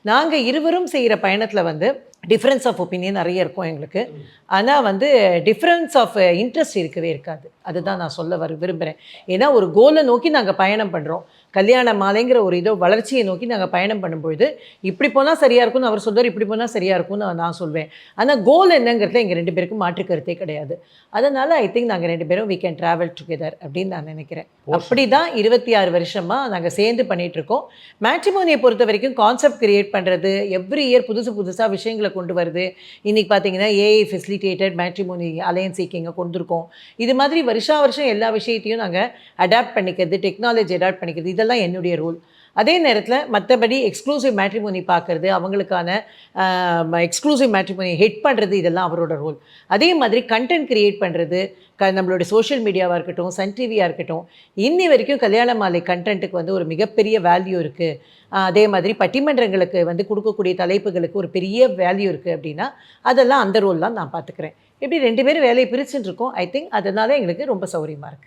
நாங்கள் இருவரும் செய்கிற பயணத்தில் வந்து டிஃப்ரென்ஸ் ஆஃப் ஒப்பீனியன் நிறைய இருக்கும் எங்களுக்கு. ஆனால் வந்து டிஃப்ரென்ஸ் ஆஃப் இன்ட்ரெஸ்ட் இருக்கவே இருக்காது. அதுதான் நான் சொல்ல விரும்புகிறேன். ஏன்னா ஒரு கோலை நோக்கி நாங்கள் பயணம் பண்ணுறோம். கல்யாண மாலைங்கிற ஒரு இதோ வளர்ச்சியை நோக்கி நாங்கள் பயணம் பண்ணும்பொழுது இப்படி போனால் சரியாக இருக்கும்னு அவர் சொல்வார், இப்படி போனால் சரியாக இருக்கும்னு நான் சொல்வேன். ஆனால் கோல் என்னங்கிறதுல எங்கள் 2 பேருக்கும் மாற்று கருத்தே கிடையாது. அதனால் ஐ திங்க் நாங்கள் 2 பேரும் வி கேன் ட்ராவல் டுகெதர் அப்படின்னு நான் நினைக்கிறேன். அப்படி தான் 26 வருஷமாக நாங்கள் சேர்ந்து பண்ணிகிட்ருக்கோம். மேட்ரிமோனியை பொறுத்த வரைக்கும் கான்செப்ட் கிரியேட் பண்ணுறது, எவ்ரி இயர் புதுசாக விஷயங்களை கொண்டு வருது. இன்றைக்கி பார்த்தீங்கன்னா ஏஐ ஃபெசிலிட்டேட்டட் மேட்ரிமோனி அலையன்ஸ் சீக்கிங்கை கொண்டிருக்கோம். இது மாதிரி வருஷம் எல்லா விஷயத்தையும் நாங்கள் அடாப்ட் பண்ணிக்கிறது, டெக்னாலஜி அடாப்ட் பண்ணிக்கிறது, இதெல்லாம் என்னுடைய ரோல். அதே நேரத்தில் மற்றபடி எக்ஸ்க்ளூசிவ் மேட்ரிமோனி பார்க்குறது, அவங்களுக்கான எக்ஸ்க்ளூசிவ் மேட்ரிமோனி ஹெட் பண்ணுறது, இதெல்லாம் அவரோட ரோல். அதே மாதிரி கண்டென்ட் க்ரியேட் பண்ணுறது, நம்மளோட சோஷியல் மீடியாவாக இருக்கட்டும், சன் டிவியாக இருக்கட்டும், இன்னி வரைக்கும் கல்யாண மாலை கண்டென்ட்டுக்கு வந்து ஒரு மிகப்பெரிய வேல்யூ இருக்குது. அதே மாதிரி பட்டிமன்றங்களுக்கு வந்து கொடுக்கக்கூடிய தலைப்புகளுக்கு ஒரு பெரிய வேல்யூ இருக்குது அப்படின்னா, அதெல்லாம் அந்த ரோல்லாம் நான் பார்த்துக்கிறேன். இப்படி 2 பேரும் வேலையை பிரிச்சுட்டு இருக்கோம். ஐ திங்க் அதனால எங்களுக்கு ரொம்ப சௌரியமாக இருக்குது.